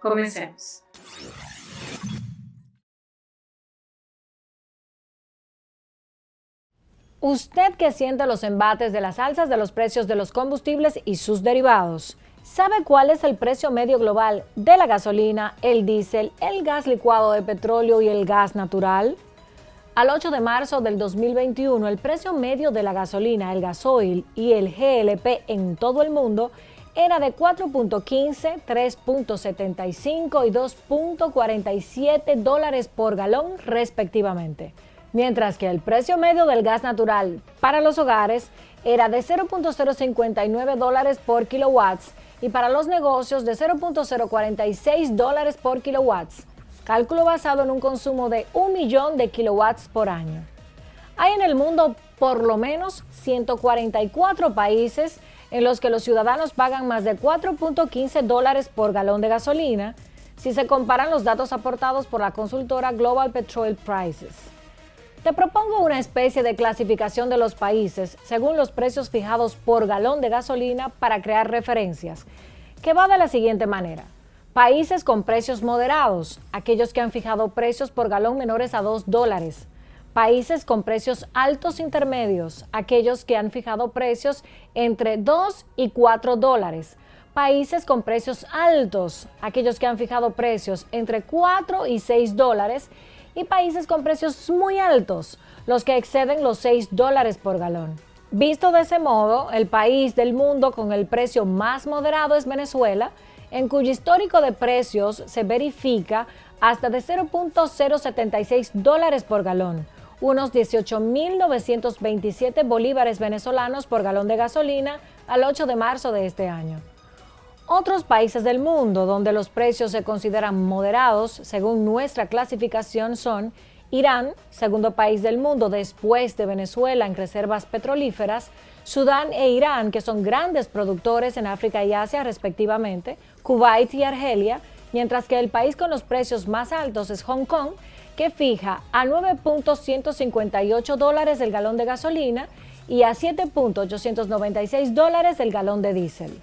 Comencemos. Usted que siente los embates de las alzas de los precios de los combustibles y sus derivados, ¿sabe cuál es el precio medio global de la gasolina, el diésel, el gas licuado de petróleo y el gas natural? Al 8 de marzo del 2021, el precio medio de la gasolina, el gasoil y el GLP en todo el mundo era de $4.15, $3.75 y $2.47 por galón respectivamente, mientras que el precio medio del gas natural para los hogares era de $0.059 por kilowatts y para los negocios de $0.046 por kilowatts, cálculo basado en un consumo de 1 millón de kilowatts por año. Hay en el mundo por lo menos 144 países en los que los ciudadanos pagan más de $4.15 por galón de gasolina, si se comparan los datos aportados por la consultora Global Petroleum Prices. Te propongo una especie de clasificación de los países según los precios fijados por galón de gasolina para crear referencias, que va de la siguiente manera. Países con precios moderados, aquellos que han fijado precios por galón menores a $2. Países con precios altos intermedios, aquellos que han fijado precios entre $2 y $4. Países con precios altos, aquellos que han fijado precios entre $4 y $6. Y países con precios muy altos, los que exceden los $6 por galón. Visto de ese modo, el país del mundo con el precio más moderado es Venezuela, en cuyo histórico de precios se verifica hasta de $0.076 por galón, unos 18.927 bolívares venezolanos por galón de gasolina al 8 de marzo de este año. Otros países del mundo donde los precios se consideran moderados, según nuestra clasificación, son Irán, segundo país del mundo después de Venezuela en reservas petrolíferas, Sudán e Irán, que son grandes productores en África y Asia respectivamente, Kuwait y Argelia, mientras que el país con los precios más altos es Hong Kong, que fija a $9.158 el galón de gasolina y a $7.896 el galón de diésel.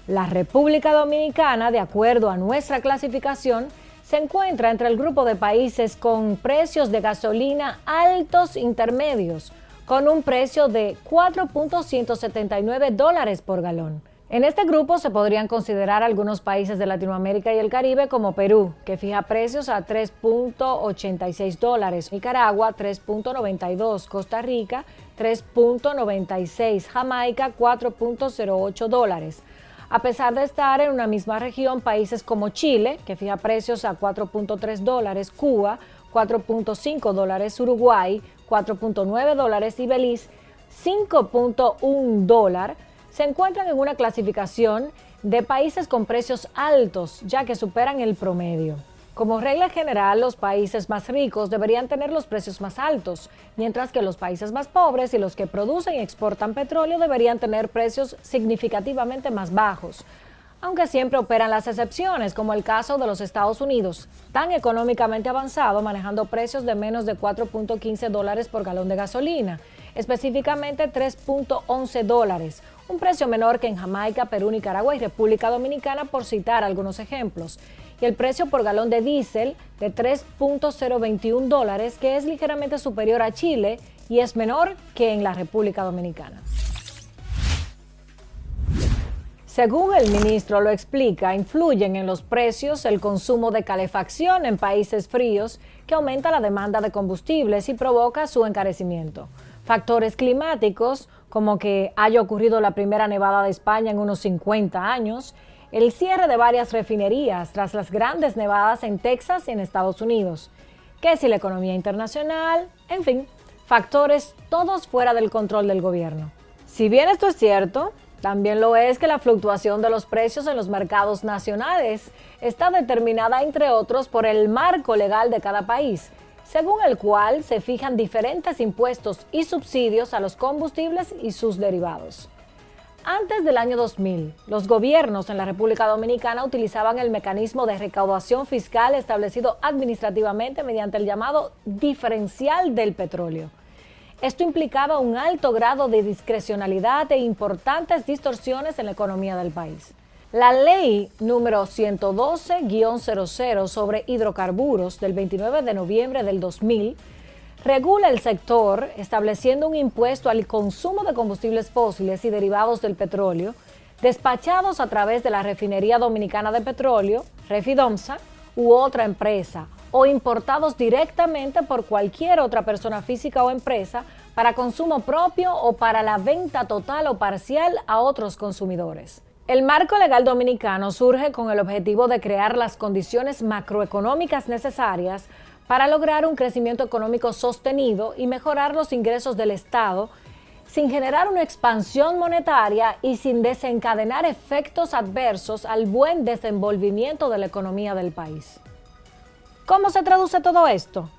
La República Dominicana, de acuerdo a nuestra clasificación, se encuentra entre el grupo de países con precios de gasolina altos intermedios, con un precio de $4.179 por galón. En este grupo se podrían considerar algunos países de Latinoamérica y el Caribe como Perú, que fija precios a $3.86, Nicaragua $3.92, Costa Rica $3.96, Jamaica $4.08. A pesar de estar en una misma región, países como Chile, que fija precios a $4.3, Cuba $4.5, Uruguay $4.9 y Belice $5.1 se encuentran en una clasificación de países con precios altos, ya que superan el promedio. Como regla general, los países más ricos deberían tener los precios más altos, mientras que los países más pobres y los que producen y exportan petróleo deberían tener precios significativamente más bajos. Aunque siempre operan las excepciones, como el caso de los Estados Unidos, tan económicamente avanzado, manejando precios de menos de $4.15 por galón de gasolina, específicamente $3.11, un precio menor que en Jamaica, Perú, Nicaragua y República Dominicana, por citar algunos ejemplos. Y el precio por galón de diésel de $3.021, que es ligeramente superior a Chile y es menor que en la República Dominicana. Según el ministro lo explica, influyen en los precios el consumo de calefacción en países fríos, que aumenta la demanda de combustibles y provoca su encarecimiento. Factores climáticos, como que haya ocurrido la primera nevada de España en unos 50 años, el cierre de varias refinerías tras las grandes nevadas en Texas y en Estados Unidos, que si la economía internacional, en fin, factores todos fuera del control del gobierno. Si bien esto es cierto, también lo es que la fluctuación de los precios en los mercados nacionales está determinada, entre otros, por el marco legal de cada país, según el cual se fijan diferentes impuestos y subsidios a los combustibles y sus derivados. Antes del año 2000, los gobiernos en la República Dominicana utilizaban el mecanismo de recaudación fiscal establecido administrativamente mediante el llamado diferencial del petróleo. Esto implicaba un alto grado de discrecionalidad e importantes distorsiones en la economía del país. La ley número 112-00 sobre hidrocarburos del 29 de noviembre del 2000 regula el sector estableciendo un impuesto al consumo de combustibles fósiles y derivados del petróleo despachados a través de la Refinería Dominicana de Petróleo, Refidomsa, u otra empresa, o importados directamente por cualquier otra persona física o empresa para consumo propio o para la venta total o parcial a otros consumidores. El marco legal dominicano surge con el objetivo de crear las condiciones macroeconómicas necesarias para lograr un crecimiento económico sostenido y mejorar los ingresos del Estado sin generar una expansión monetaria y sin desencadenar efectos adversos al buen desenvolvimiento de la economía del país. ¿Cómo se traduce todo esto?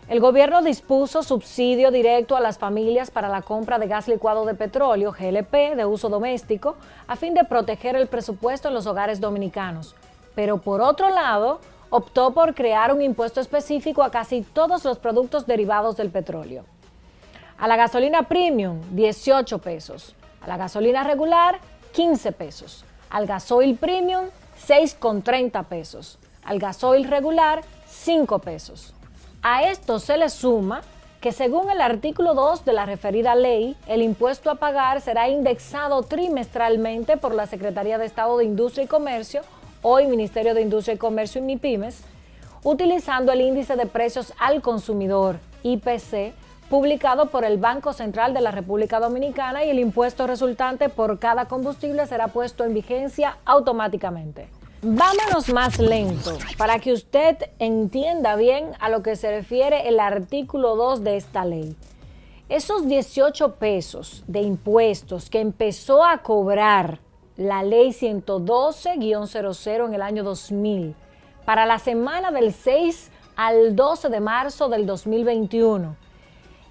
El gobierno dispuso subsidio directo a las familias para la compra de gas licuado de petróleo, GLP, de uso doméstico, a fin de proteger el presupuesto en los hogares dominicanos. Pero por otro lado, optó por crear un impuesto específico a casi todos los productos derivados del petróleo. A la gasolina premium, 18 pesos. A la gasolina regular, 15 pesos. Al gasoil premium, 6,30 pesos. Al gasoil regular, 5 pesos. A esto se le suma que según el artículo 2 de la referida ley, el impuesto a pagar será indexado trimestralmente por la Secretaría de Estado de Industria y Comercio, hoy Ministerio de Industria y Comercio y MIPYMES, utilizando el índice de precios al consumidor, IPC, publicado por el Banco Central de la República Dominicana, y el impuesto resultante por cada combustible será puesto en vigencia automáticamente. Vámonos más lento para que usted entienda bien a lo que se refiere el artículo 2 de esta ley. Esos 18 pesos de impuestos que empezó a cobrar la ley 112-00 en el año 2000 para la semana del 6 al 12 de marzo del 2021,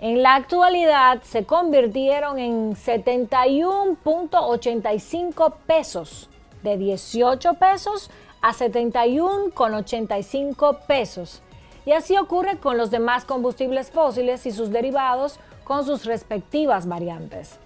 en la actualidad se convirtieron en 71.85 pesos. De 18 pesos a 71,85 pesos. Y así ocurre con los demás combustibles fósiles y sus derivados con sus respectivas variantes.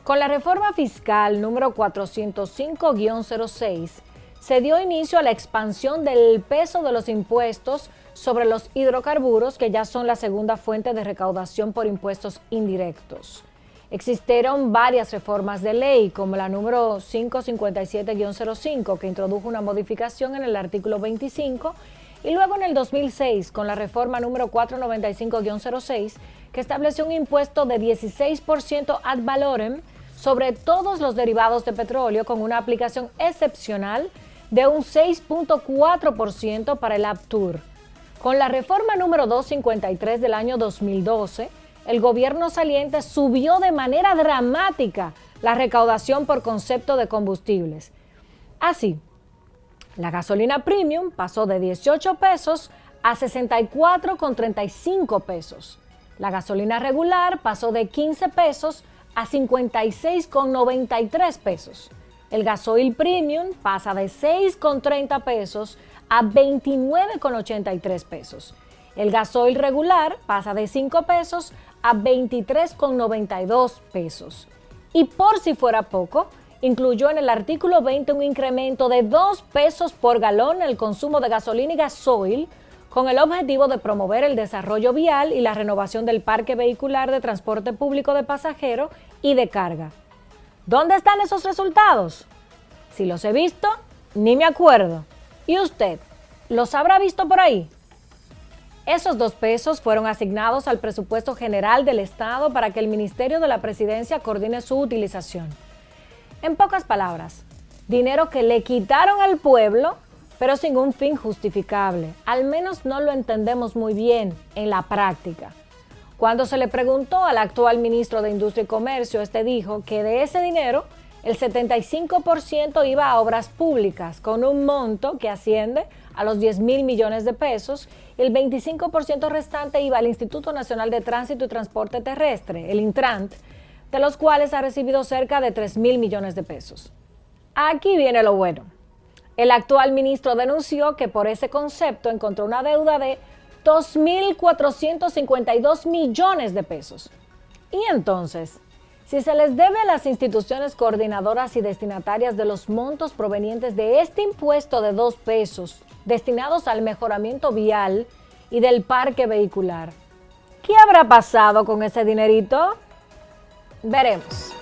Con la reforma fiscal número 405-06 se dio inicio a la expansión del peso de los impuestos sobre los hidrocarburos, que ya son la segunda fuente de recaudación por impuestos indirectos. Existieron varias reformas de ley, como la número 557-05, que introdujo una modificación en el artículo 25, y luego en el 2006, con la reforma número 495-06, que estableció un impuesto de 16% ad valorem sobre todos los derivados de petróleo, con una aplicación excepcional de un 6.4% para el APTUR. Con la reforma número 253 del año 2012, el gobierno saliente subió de manera dramática la recaudación por concepto de combustibles. Así, la gasolina premium pasó de 18 pesos a 64,35 pesos. La gasolina regular pasó de 15 pesos a 56,93 pesos. El gasoil premium pasa de 6,30 pesos a 29,83 pesos. El gasoil regular pasa de 5 pesos a 23,92 pesos. Y por si fuera poco, incluyó en el artículo 20 un incremento de 2 pesos por galón en el consumo de gasolina y gasoil, con el objetivo de promover el desarrollo vial y la renovación del parque vehicular de transporte público de pasajeros y de carga. ¿Dónde están esos resultados? Si los he visto, ni me acuerdo. ¿Y usted? ¿Los habrá visto por ahí? Esos 2 pesos fueron asignados al presupuesto general del Estado para que el Ministerio de la Presidencia coordine su utilización. En pocas palabras, dinero que le quitaron al pueblo, pero sin un fin justificable. Al menos no lo entendemos muy bien en la práctica. Cuando se le preguntó al actual ministro de Industria y Comercio, este dijo que de ese dinero, el 75% iba a obras públicas, con un monto que asciende a los 10,000 millones de pesos, y el 25% restante iba al Instituto Nacional de Tránsito y Transporte Terrestre, el Intrant, de los cuales ha recibido cerca de 3,000 millones de pesos. Aquí viene lo bueno. El actual ministro denunció que por ese concepto encontró una deuda de 2,452 millones de pesos. Y entonces, Si se les debe a las instituciones coordinadoras y destinatarias de los montos provenientes de este impuesto de 2 pesos destinados al mejoramiento vial y del parque vehicular, ¿qué habrá pasado con ese dinerito? Veremos.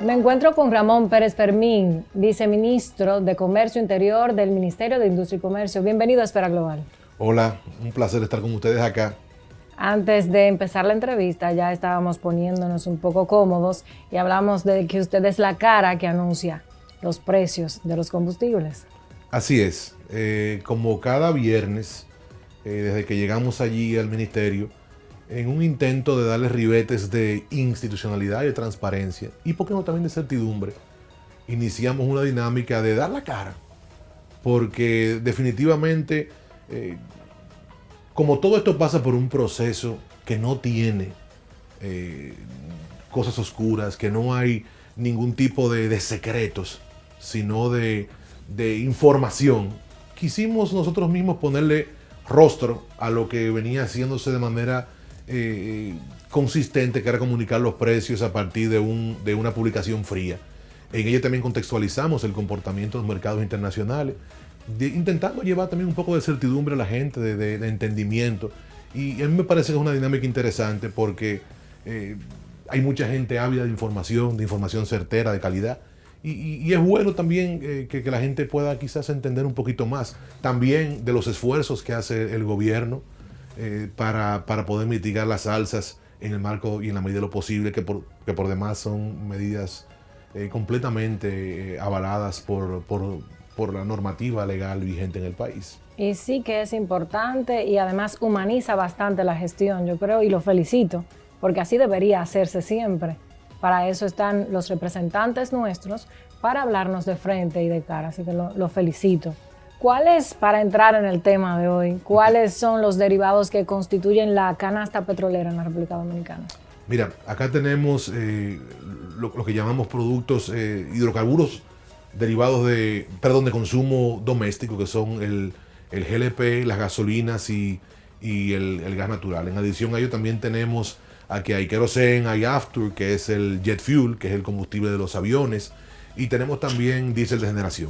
Me encuentro con Ramón Pérez Fermín, viceministro de Comercio Interior del Ministerio de Industria y Comercio. Bienvenido a Esfera Global. Hola, un placer estar con ustedes acá. Antes de empezar la entrevista ya estábamos poniéndonos un poco cómodos y hablamos de que usted es la cara que anuncia los precios de los combustibles. Así es, como cada viernes, desde que llegamos allí al ministerio, en un intento de darle ribetes de institucionalidad y de transparencia, y por qué no también de certidumbre, iniciamos una dinámica de dar la cara, porque definitivamente, como todo esto pasa por un proceso que no tiene cosas oscuras, que no hay ningún tipo de secretos, sino de información, quisimos nosotros mismos ponerle rostro a lo que venía haciéndose de manera consistente, que era comunicar los precios a partir de una publicación fría. En ella también contextualizamos el comportamiento de los mercados internacionales, intentando llevar también un poco de certidumbre a la gente, de entendimiento. Y a mí me parece que es una dinámica interesante porque hay mucha gente ávida de información certera, de calidad. Y es bueno también que la gente pueda quizás entender un poquito más también de los esfuerzos que hace el gobierno para poder mitigar las alzas en el marco y en la medida de lo posible, que por demás son medidas completamente avaladas por la normativa legal vigente en el país. Y sí que es importante y además humaniza bastante la gestión, yo creo, y lo felicito, porque así debería hacerse siempre. Para eso están los representantes nuestros, para hablarnos de frente y de cara, así que lo felicito. ¿Cuáles, para entrar en el tema de hoy, cuáles son los derivados que constituyen la canasta petrolera en la República Dominicana? Mira, acá tenemos lo que llamamos productos hidrocarburos derivados de consumo doméstico, que son el GLP, las gasolinas y el gas natural. En adición a ello también tenemos aquí hay kerosene, hay after, que es el jet fuel, que es el combustible de los aviones, y tenemos también diésel de generación.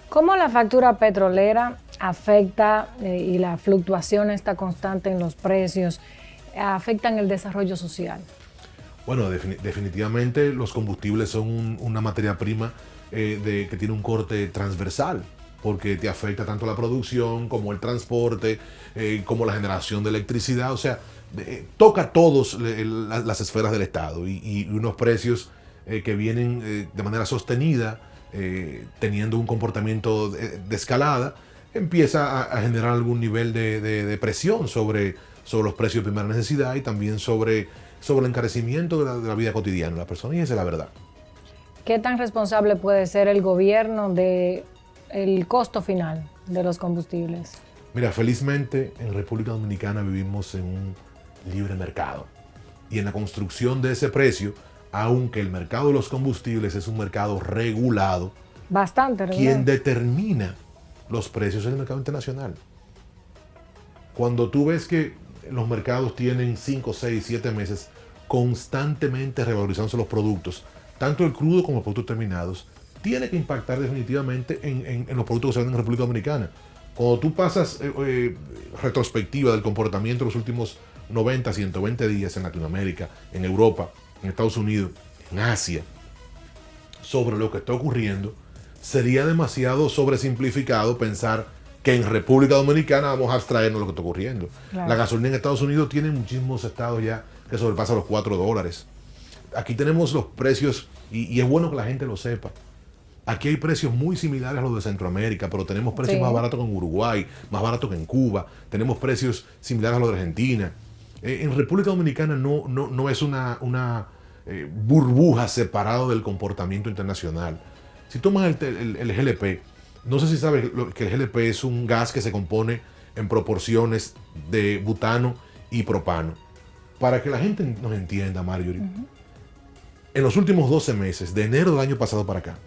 ¿Cómo la factura petrolera afecta y la fluctuación esta constante en los precios afectan el desarrollo social? Bueno, definitivamente los combustibles son una materia prima que tiene un corte transversal, porque te afecta tanto la producción como el transporte, como la generación de electricidad. O sea, toca todas las esferas del Estado y unos precios que vienen de manera sostenida, teniendo un comportamiento de escalada, empieza a generar algún nivel de presión sobre los precios de primera necesidad y también sobre el encarecimiento de la vida cotidiana de la persona, y esa es la verdad. ¿Qué tan responsable puede ser el gobierno del costo final de los combustibles? Mira, felizmente en República Dominicana vivimos en un libre mercado, y en la construcción de ese precio, aunque el mercado de los combustibles es un mercado regulado, bastante regulado, quien determina los precios es el mercado internacional. Cuando tú ves que los mercados tienen 5, 6, 7 meses constantemente revalorizándose los productos, tanto el crudo como los productos terminados, tiene que impactar definitivamente en los productos que se venden en República Dominicana. Cuando tú pasas retrospectiva del comportamiento de los últimos 90, 120 días en Latinoamérica, en Europa, en Estados Unidos, en Asia, sobre lo que está ocurriendo, sería demasiado sobresimplificado pensar que en República Dominicana vamos a abstraernos de lo que está ocurriendo. Claro. La gasolina en Estados Unidos tiene muchísimos estados ya que sobrepasan los $4. Aquí tenemos los precios, y es bueno que la gente lo sepa. Aquí hay precios muy similares a los de Centroamérica, pero tenemos precios Sí. más baratos que en Uruguay, más baratos que en Cuba, tenemos precios similares a los de Argentina. En República Dominicana no es una burbuja separado del comportamiento internacional. Si tomas el GLP, no sé si sabes que el GLP es un gas que se compone en proporciones de butano y propano. Para que la gente nos entienda, Marjorie, en los últimos 12 meses, de enero del año pasado para acá,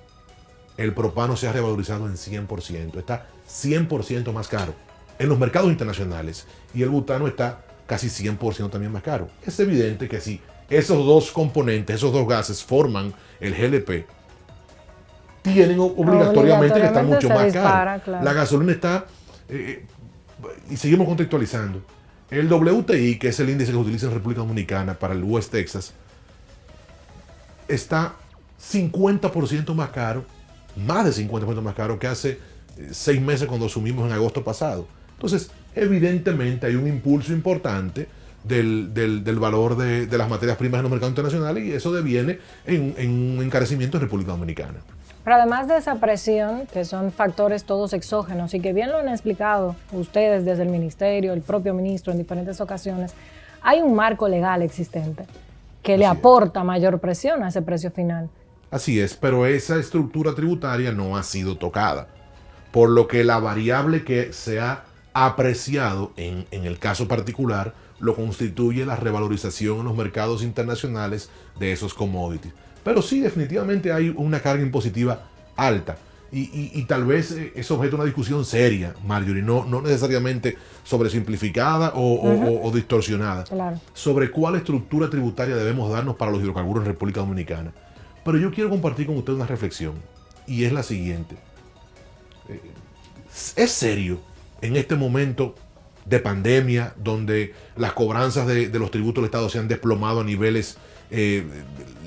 el propano se ha revalorizado en 100%. Está 100% más caro en los mercados internacionales. Y el butano está casi 100% también más caro. Es evidente que si esos dos componentes, esos dos gases forman el GLP, tienen obligatoriamente que estar mucho se más dispara, caro. claro. La gasolina está, y seguimos contextualizando, el WTI, que es el índice que se utiliza en República Dominicana para el West Texas, está 50% más caro, más de 50% más caro que hace 6 meses cuando asumimos en agosto pasado. Entonces, evidentemente hay un impulso importante del valor de las materias primas en los mercados internacionales, y eso deviene en un encarecimiento en República Dominicana. Pero además de esa presión, que son factores todos exógenos y que bien lo han explicado ustedes desde el ministerio, el propio ministro en diferentes ocasiones, hay un marco legal existente que le aporta mayor presión a ese precio final. Así es, pero esa estructura tributaria no ha sido tocada, por lo que la variable que se ha apreciado en el caso particular lo constituye la revalorización en los mercados internacionales de esos commodities. Pero sí, definitivamente hay una carga impositiva alta, y tal vez es objeto de una discusión seria, Marjorie, no necesariamente sobresimplificada o distorsionada, Claro. sobre cuál estructura tributaria debemos darnos para los hidrocarburos en República Dominicana. Pero yo quiero compartir con usted una reflexión, y es la siguiente. Es serio en este momento de pandemia, donde las cobranzas de los tributos del Estado se han desplomado a niveles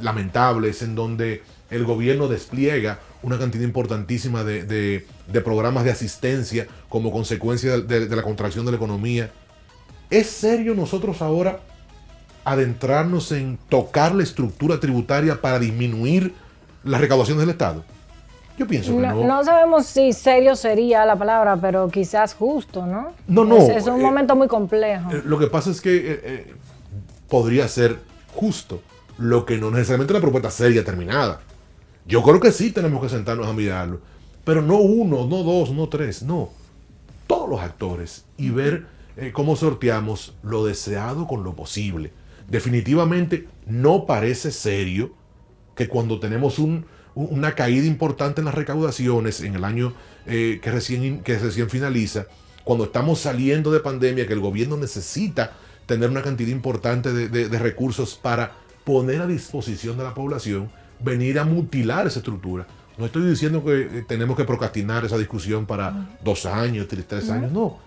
lamentables, en donde el gobierno despliega una cantidad importantísima de programas de asistencia como consecuencia de la contracción de la economía. ¿Es serio nosotros ahora adentrarnos en tocar la estructura tributaria para disminuir las recaudaciones del Estado? Yo pienso que no. No sabemos si serio sería la palabra, pero quizás justo, ¿no? No. Es un momento muy complejo. Lo que pasa es que podría ser justo, lo que no necesariamente es una propuesta seria terminada. Yo creo que sí tenemos que sentarnos a mirarlo, pero no uno, no dos, no tres, no. Todos los actores, y ver cómo sorteamos lo deseado con lo posible. Definitivamente no parece serio que cuando tenemos una caída importante en las recaudaciones en el año que recién finaliza, cuando estamos saliendo de pandemia, que el gobierno necesita tener una cantidad importante de recursos para poner a disposición de la población, venir a mutilar esa estructura. No estoy diciendo que tenemos que procrastinar esa discusión para 2 años, 3 años, no.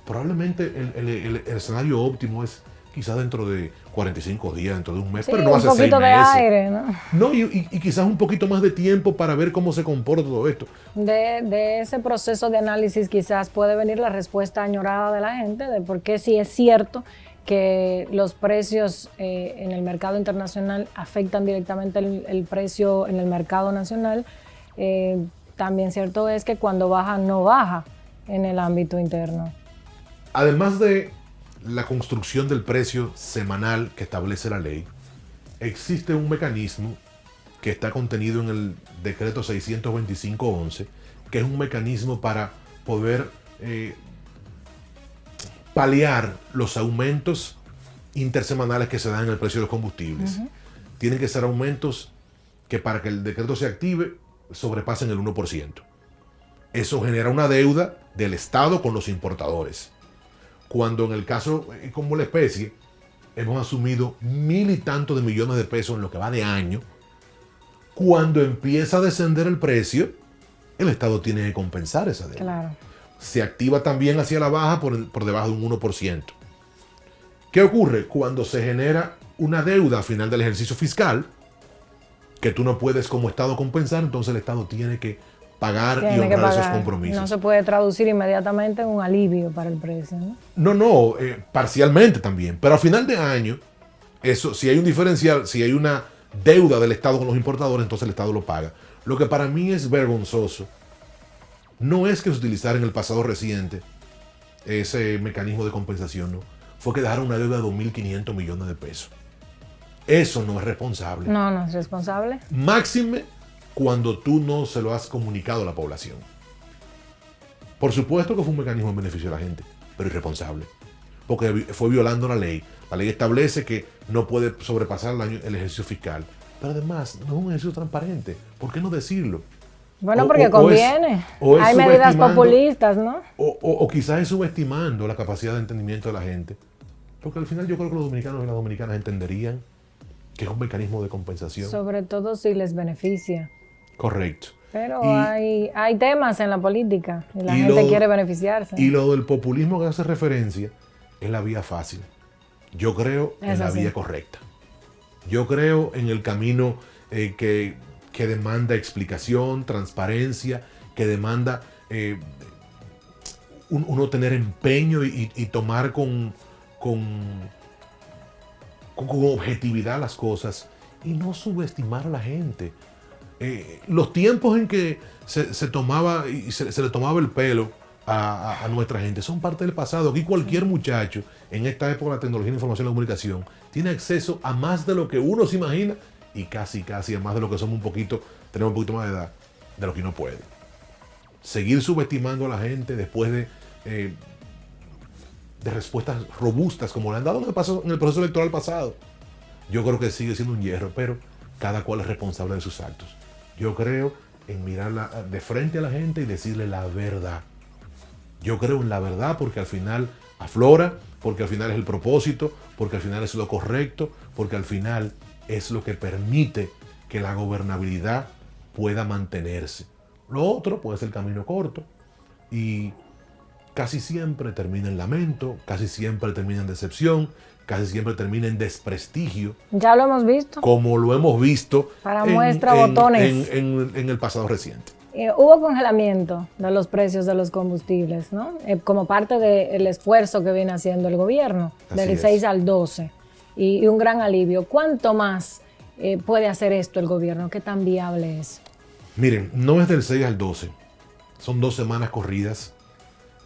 Probablemente el escenario óptimo es quizás dentro de 45 días, dentro de un mes, Sí, pero no hace 6 meses. un poquito de aire, ¿no? No, y quizás un poquito más de tiempo para ver cómo se comporta todo esto. De ese proceso de análisis quizás puede venir la respuesta añorada de la gente de por qué sí es cierto que los precios en el mercado internacional afectan directamente el precio en el mercado nacional. También cierto es que cuando baja, no baja en el ámbito interno. Además de la construcción del precio semanal que establece la ley, existe un mecanismo que está contenido en el decreto 625-11, que es un mecanismo para poder paliar los aumentos intersemanales que se dan en el precio de los combustibles. Tienen que ser aumentos que, para que el decreto se active, sobrepasen el 1%. Eso genera una deuda del Estado con los importadores. Cuando en el caso como la especie, hemos asumido 1.000 y tantos de millones de pesos en lo que va de año, cuando empieza a descender el precio, el Estado tiene que compensar esa deuda. Claro. Se activa también hacia la baja por debajo de un 1%. ¿Qué ocurre? Cuando se genera una deuda al final del ejercicio fiscal, que tú no puedes como Estado compensar, entonces el Estado tiene que pagar y Tiene que honrar esos pagar. compromisos. No se puede traducir inmediatamente en un alivio para el precio, ¿no? No, parcialmente también. Pero a final de año, eso, si hay un diferencial, si hay una deuda del Estado con los importadores, entonces el Estado lo paga. Lo que para mí es vergonzoso no es que se utilizara en el pasado reciente ese mecanismo de compensación, no. Fue que dejaron una deuda de 2.500 millones de pesos. Eso no es responsable. No es responsable. Máxime cuando tú no se lo has comunicado a la población. Por supuesto que fue un mecanismo en beneficio de la gente, pero irresponsable. Porque fue violando la ley. La ley establece que no puede sobrepasar el ejercicio fiscal. Pero además, no es un ejercicio transparente. ¿Por qué no decirlo? Bueno, porque conviene. Hay medidas populistas, ¿no? O quizás es subestimando la capacidad de entendimiento de la gente. Porque al final yo creo que los dominicanos y las dominicanas entenderían que es un mecanismo de compensación. Sobre todo si les beneficia. Correcto. Pero hay temas en la política y la gente quiere beneficiarse. Y lo del populismo que hace referencia es la vía fácil. Yo creo en la vía correcta. Yo creo en el camino que demanda explicación, transparencia, que demanda uno tener empeño y tomar con objetividad las cosas y no subestimar a la gente. Los tiempos en que se tomaba y se le tomaba el pelo a nuestra gente son parte del pasado. Aquí cualquier muchacho en esta época de la tecnología, la información y la comunicación tiene acceso a más de lo que uno se imagina y casi a más de lo que somos tenemos un poquito más de edad, de lo que uno puede. Seguir subestimando a la gente después de respuestas robustas como le han dado en el proceso electoral pasado, yo creo que sigue siendo un hierro, pero cada cual es responsable de sus actos. Yo creo en mirarla de frente a la gente y decirle la verdad. Yo creo en la verdad porque al final aflora, porque al final es el propósito, porque al final es lo correcto, porque al final es lo que permite que la gobernabilidad pueda mantenerse. Lo otro puede ser el camino corto y casi siempre termina en lamento, casi siempre termina en decepción, casi siempre termina en desprestigio. Ya lo hemos visto. Como lo hemos visto para muestra botones en el pasado reciente. Hubo congelamiento de los precios de los combustibles, ¿no? Como parte del esfuerzo que viene haciendo el gobierno, del 6 al 12, y un gran alivio. ¿Cuánto más puede hacer esto el gobierno? ¿Qué tan viable es? Miren, no es del 6 al 12, son 2 semanas corridas,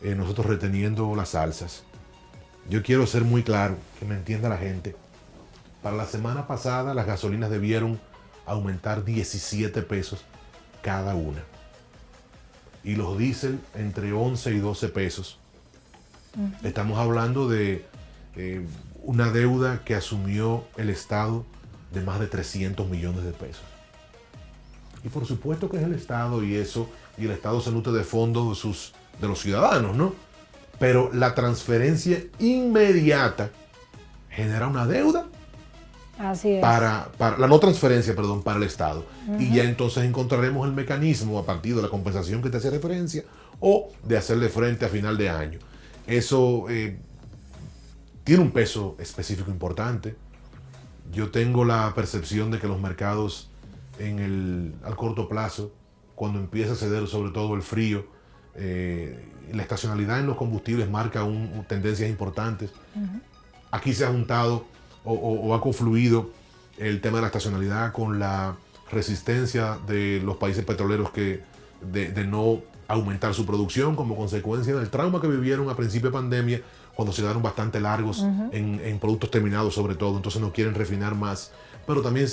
nosotros reteniendo las alzas. Yo quiero ser muy claro, que me entienda la gente. Para la semana pasada las gasolinas debieron aumentar 17 pesos cada una. Y los diésel entre 11 y 12 pesos. Estamos hablando de una deuda que asumió el Estado de más de 300 millones de pesos. Y por supuesto que es el Estado y el Estado se nutre de fondos de los ciudadanos, ¿no? Pero la transferencia inmediata genera una deuda. Así es. Para la no transferencia, perdón, para el Estado. Y ya entonces encontraremos el mecanismo a partir de la compensación que te hacía referencia o de hacerle frente a final de año. Eso tiene un peso específico importante. Yo tengo la percepción de que los mercados al corto plazo, cuando empieza a ceder sobre todo el frío, la estacionalidad en los combustibles marca tendencias importantes. Aquí se ha juntado o ha confluido el tema de la estacionalidad con la resistencia de los países petroleros de no aumentar su producción como consecuencia del trauma que vivieron a principio de pandemia cuando se quedaron bastante largos en productos terminados sobre todo, entonces no quieren refinar más. Pero también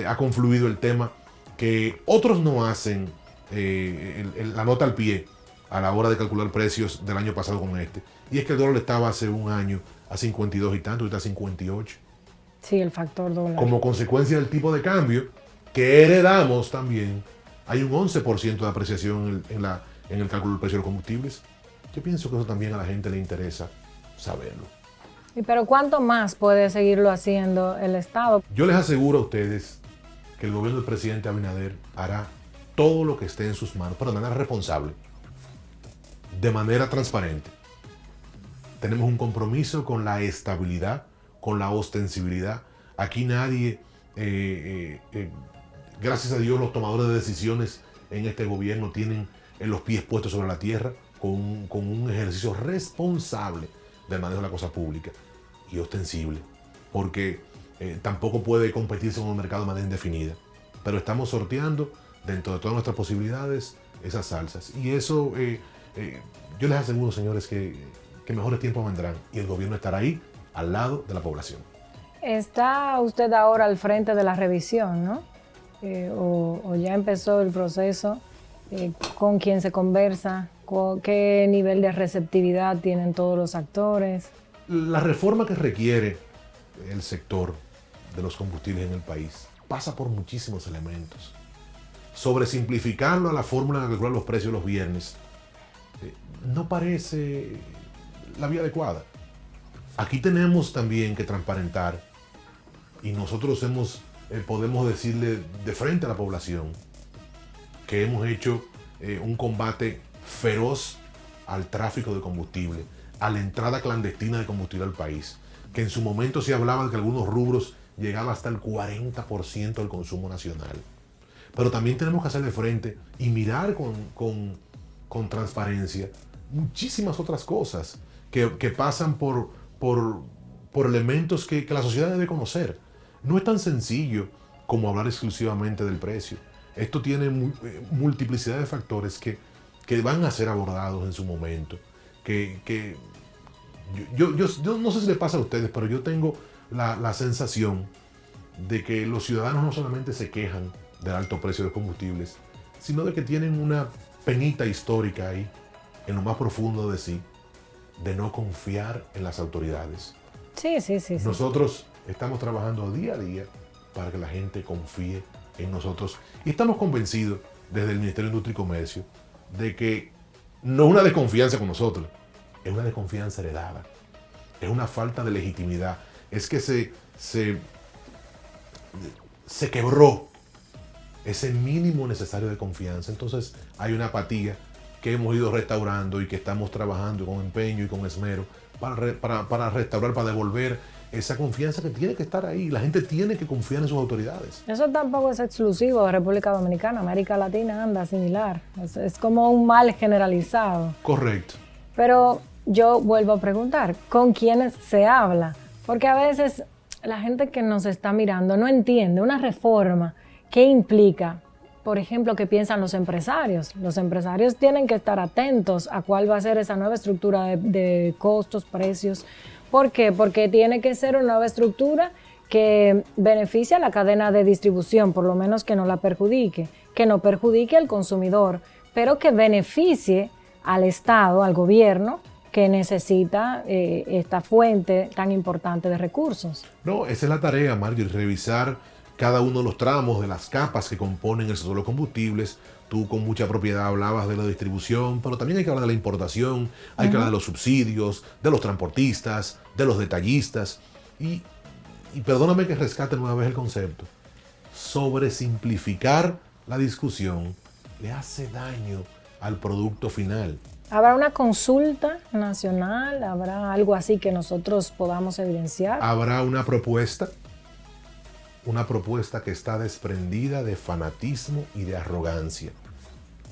ha confluido el tema que otros no hacen la nota al pie a la hora de calcular precios del año pasado con este. Y es que el dólar estaba hace un año a 52 y tanto, ahorita a 58. Sí, el factor dólar. Como consecuencia del tipo de cambio que heredamos también, hay un 11% de apreciación en el cálculo del precio de los combustibles. Yo pienso que eso también a la gente le interesa saberlo. Pero ¿cuánto más puede seguirlo haciendo el Estado? Yo les aseguro a ustedes que el gobierno del presidente Abinader hará todo lo que esté en sus manos, pero de manera responsable, de manera transparente. Tenemos un compromiso con la estabilidad, con la ostensibilidad. Aquí nadie, gracias a Dios, los tomadores de decisiones en este gobierno tienen los pies puestos sobre la tierra con un ejercicio responsable del manejo de la cosa pública y ostensible, porque tampoco puede competirse en un mercado de manera indefinida. Pero estamos sorteando dentro de todas nuestras posibilidades esas salsas. Y eso, yo les aseguro, señores, que mejores tiempos vendrán y el gobierno estará ahí al lado de la población. Está usted ahora al frente de la revisión, ¿no? O ya empezó el proceso. ¿Con quién se conversa? ¿Qué nivel de receptividad tienen todos los actores? La reforma que requiere el sector de los combustibles en el país pasa por muchísimos elementos. Sobresimplificarlo a la fórmula de calcular los precios los viernes no parece la vía adecuada. Aquí tenemos también que transparentar y nosotros podemos decirle de frente a la población que hemos hecho un combate feroz al tráfico de combustible, a la entrada clandestina de combustible al país, que en su momento se hablaba de que algunos rubros llegaba hasta el 40% del consumo nacional. Pero también tenemos que hacerle frente y mirar con transparencia muchísimas otras cosas que pasan por elementos que la sociedad debe conocer. No es tan sencillo como hablar exclusivamente del precio. Esto tiene multiplicidad de factores que van a ser abordados en su momento. Yo no sé si les pasa a ustedes, pero yo tengo la sensación de que los ciudadanos no solamente se quejan del alto precio de los combustibles, sino de que tienen una penita histórica ahí, en lo más profundo de sí, de no confiar en las autoridades. Sí. Nosotros estamos trabajando día a día para que la gente confíe en nosotros. Y estamos convencidos desde el Ministerio de Industria y Comercio de que no es una desconfianza con nosotros, es una desconfianza heredada. Es una falta de legitimidad. Es que se quebró ese mínimo necesario de confianza. Entonces hay una apatía que hemos ido restaurando y que estamos trabajando con empeño y con esmero para restaurar, para devolver esa confianza que tiene que estar ahí. La gente tiene que confiar en sus autoridades. Eso tampoco es exclusivo de República Dominicana. América Latina anda similar. Es como un mal generalizado. Correcto. Pero yo vuelvo a preguntar, ¿con quiénes se habla? Porque a veces la gente que nos está mirando no entiende una reforma. ¿Qué implica? Por ejemplo, ¿qué piensan los empresarios? Los empresarios tienen que estar atentos a cuál va a ser esa nueva estructura de costos, precios. ¿Por qué? Porque tiene que ser una nueva estructura que beneficie a la cadena de distribución, por lo menos que no la perjudique, que no perjudique al consumidor, pero que beneficie al Estado, al gobierno, que necesita esta fuente tan importante de recursos. No, esa es la tarea, Marjorie, revisar cada uno de los tramos de las capas que componen el sector de los combustibles. Tú con mucha propiedad hablabas de la distribución, pero también hay que hablar de la importación, hay que hablar de los subsidios, de los transportistas, de los detallistas. Y perdóname que rescate nueva vez el concepto. Sobresimplificar la discusión le hace daño al producto final. ¿Habrá una consulta nacional? ¿Habrá algo así que nosotros podamos evidenciar? Habrá una propuesta que está desprendida de fanatismo y de arrogancia.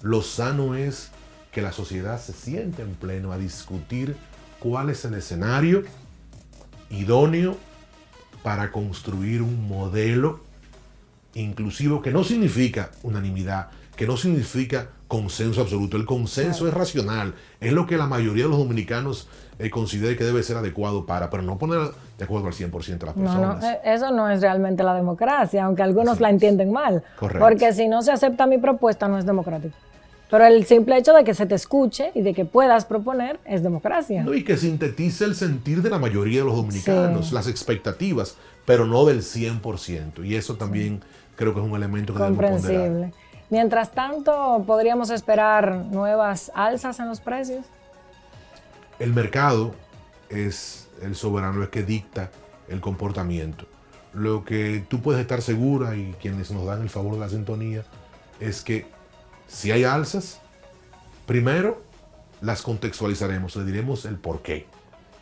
Lo sano es que la sociedad se siente en pleno a discutir cuál es el escenario idóneo para construir un modelo inclusivo que no significa unanimidad, que no significa consenso absoluto. El consenso es racional, es lo que la mayoría de los dominicanos considera que debe ser adecuado pero no poner de acuerdo al 100% de las personas. No, eso no es realmente la democracia, aunque algunos la entienden mal. Correcto. Porque si no se acepta mi propuesta, no es democrático. Pero el simple hecho de que se te escuche y de que puedas proponer es democracia. No, y que sintetice el sentir de la mayoría de los dominicanos, las expectativas, pero no del 100%. Y eso también creo que es un elemento que debemos ponderar. Comprensible. Mientras tanto, ¿podríamos esperar nuevas alzas en los precios? El mercado es el soberano, es que dicta el comportamiento. Lo que tú puedes estar segura, y quienes nos dan el favor de la sintonía, es que si hay alzas, primero las contextualizaremos, le diremos el por qué.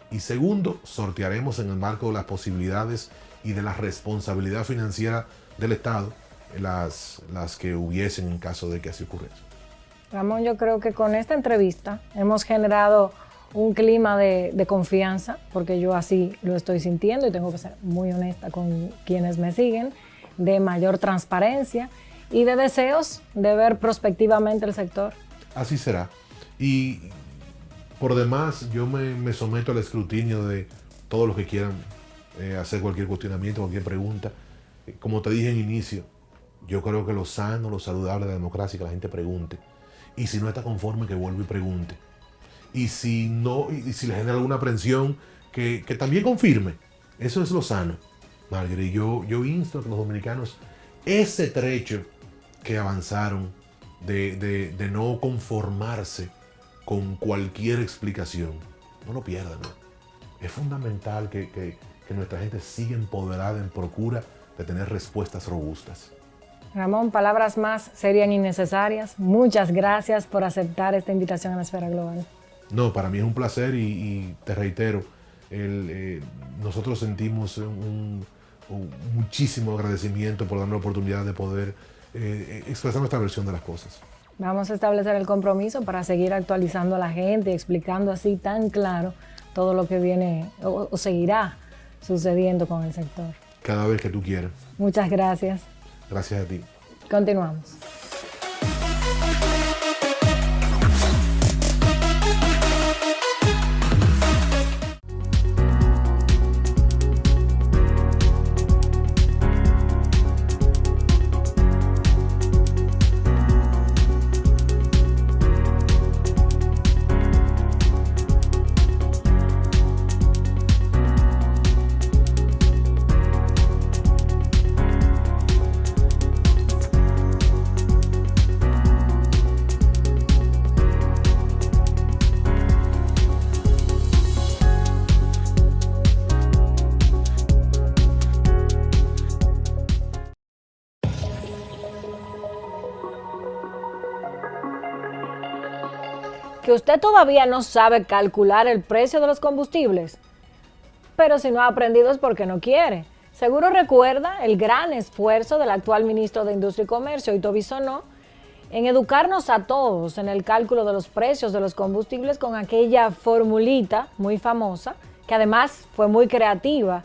Y segundo, sortearemos en el marco de las posibilidades y de la responsabilidad financiera del Estado las que hubiesen en caso de que así ocurriese. Ramón, yo creo que con esta entrevista hemos generado un clima de confianza, porque yo así lo estoy sintiendo y tengo que ser muy honesta con quienes me siguen, de mayor transparencia y de deseos de ver prospectivamente el sector. Así será. Y por demás, yo me someto al escrutinio de todos los que quieran hacer cualquier cuestionamiento, cualquier pregunta. Como te dije en inicio, yo creo que lo sano, lo saludable de la democracia es que la gente pregunte. Y si no está conforme, que vuelva y pregunte. Y si no, y si le genera alguna aprensión, que también confirme. Eso es lo sano, Margaret. Yo insto a que los dominicanos, ese trecho que avanzaron de no conformarse con cualquier explicación, no lo pierdan, ¿no? Es fundamental que nuestra gente siga empoderada en procura de tener respuestas robustas. Ramón, palabras más serían innecesarias. Muchas gracias por aceptar esta invitación a la Esfera Global. No, para mí es un placer y te reitero, nosotros sentimos muchísimo agradecimiento por darnos la oportunidad de poder expresar nuestra versión de las cosas. Vamos a establecer el compromiso para seguir actualizando a la gente y explicando así tan claro todo lo que viene o seguirá sucediendo con el sector. Cada vez que tú quieras. Muchas gracias. Gracias a ti. Continuamos. Que usted todavía no sabe calcular el precio de los combustibles, pero si no ha aprendido es porque no quiere. Seguro recuerda el gran esfuerzo del actual ministro de Industria y Comercio, Ito Bisonó, en educarnos a todos en el cálculo de los precios de los combustibles con aquella formulita muy famosa, que además fue muy creativa,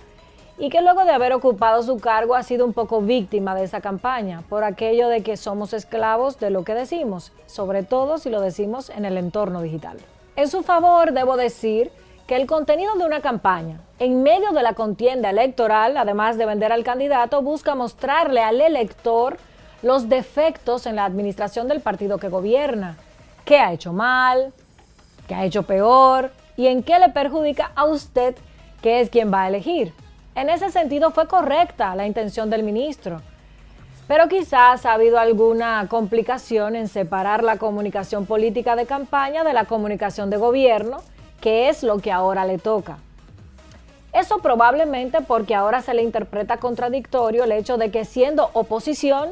y que luego de haber ocupado su cargo ha sido un poco víctima de esa campaña, por aquello de que somos esclavos de lo que decimos, sobre todo si lo decimos en el entorno digital. En su favor, debo decir que el contenido de una campaña, en medio de la contienda electoral, además de vender al candidato, busca mostrarle al elector los defectos en la administración del partido que gobierna, qué ha hecho mal, qué ha hecho peor y en qué le perjudica a usted, que es quien va a elegir. En ese sentido fue correcta la intención del ministro, pero quizás ha habido alguna complicación en separar la comunicación política de campaña de la comunicación de gobierno, que es lo que ahora le toca. Eso probablemente porque ahora se le interpreta contradictorio el hecho de que siendo oposición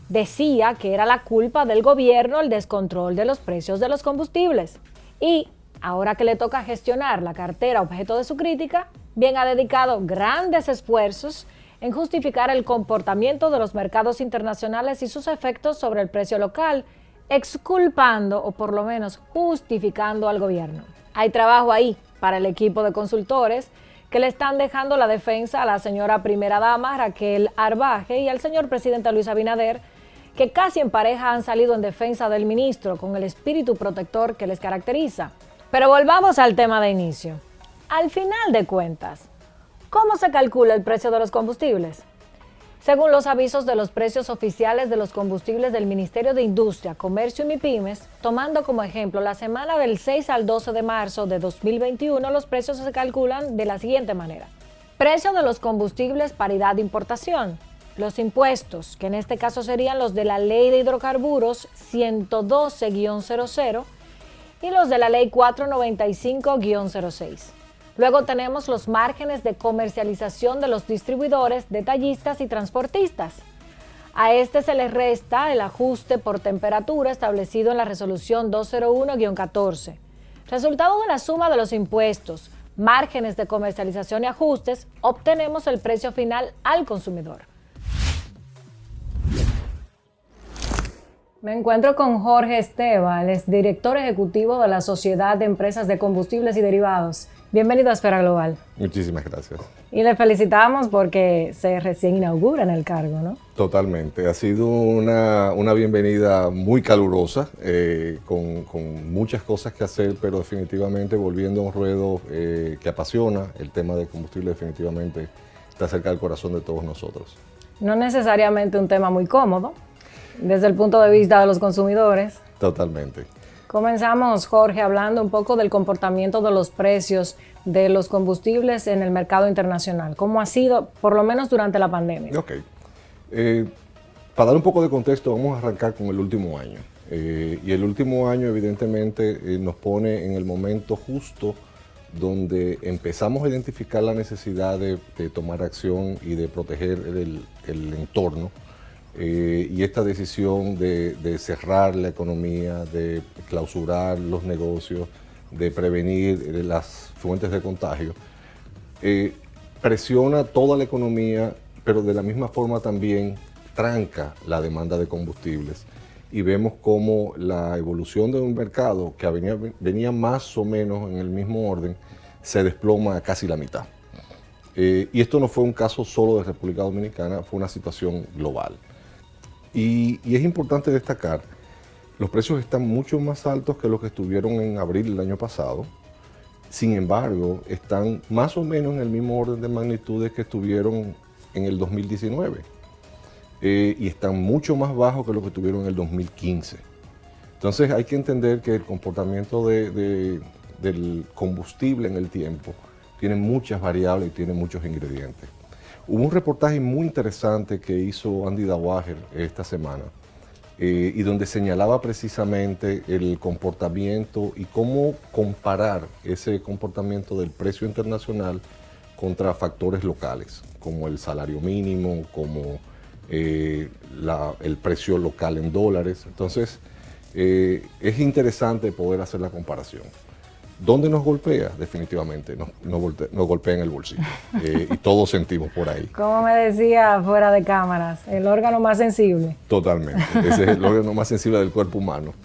decía que era la culpa del gobierno el descontrol de los precios de los combustibles. Y ahora que le toca gestionar la cartera objeto de su crítica, bien ha dedicado grandes esfuerzos en justificar el comportamiento de los mercados internacionales y sus efectos sobre el precio local, exculpando o por lo menos justificando al gobierno. Hay trabajo ahí para el equipo de consultores que le están dejando la defensa a la señora primera dama Raquel Arbaje y al señor presidente Luis Abinader, que casi en pareja han salido en defensa del ministro con el espíritu protector que les caracteriza. Pero volvamos al tema de inicio. Al final de cuentas, ¿cómo se calcula el precio de los combustibles? Según los avisos de los precios oficiales de los combustibles del Ministerio de Industria, Comercio y MIPYMES, tomando como ejemplo la semana del 6 al 12 de marzo de 2021, los precios se calculan de la siguiente manera. Precio de los combustibles paridad de importación. Los impuestos, que en este caso serían los de la Ley de Hidrocarburos 112-00 y los de la Ley 495-06. Luego tenemos los márgenes de comercialización de los distribuidores, detallistas y transportistas. A este se le resta el ajuste por temperatura establecido en la resolución 201-14. Resultado de la suma de los impuestos, márgenes de comercialización y ajustes, obtenemos el precio final al consumidor. Me encuentro con Jorge Esteva, él es director ejecutivo de la Sociedad de Empresas de Combustibles y Derivados. Bienvenido a Esfera Global. Muchísimas gracias. Y le felicitamos porque se recién inaugura en el cargo, ¿no? Totalmente. Ha sido una bienvenida muy calurosa, con muchas cosas que hacer, pero definitivamente volviendo a un ruedo que apasiona. El tema de combustible definitivamente está cerca del corazón de todos nosotros. No necesariamente un tema muy cómodo, desde el punto de vista de los consumidores. Totalmente. Comenzamos, Jorge, hablando un poco del comportamiento de los precios de los combustibles en el mercado internacional. ¿Cómo ha sido, por lo menos durante la pandemia? Ok. Para dar un poco de contexto, vamos a arrancar con el último año. Y el último año, evidentemente, nos pone en el momento justo donde empezamos a identificar la necesidad de tomar acción y de proteger el entorno. Y esta decisión de cerrar la economía, de clausurar los negocios, de prevenir las fuentes de contagio, presiona toda la economía, pero de la misma forma también tranca la demanda de combustibles. Y vemos cómo la evolución de un mercado que venía más o menos en el mismo orden, se desploma a casi la mitad. Y esto no fue un caso solo de República Dominicana, fue una situación global. Y es importante destacar, los precios están mucho más altos que los que estuvieron en abril del año pasado. Sin embargo, están más o menos en el mismo orden de magnitudes que estuvieron en el 2019. Y están mucho más bajos que lo que tuvieron en el 2015. Entonces hay que entender que el comportamiento del combustible en el tiempo tiene muchas variables y tiene muchos ingredientes. Hubo un reportaje muy interesante que hizo Andy Dawager esta semana y donde señalaba precisamente el comportamiento y cómo comparar ese comportamiento del precio internacional contra factores locales, como el salario mínimo, como el precio local en dólares. Entonces, es interesante poder hacer la comparación. ¿Dónde nos golpea? Definitivamente, nos golpea en el bolsillo. Y todos sentimos por ahí. Como me decía fuera de cámaras, el órgano más sensible. Totalmente, ese es el órgano más sensible del cuerpo humano.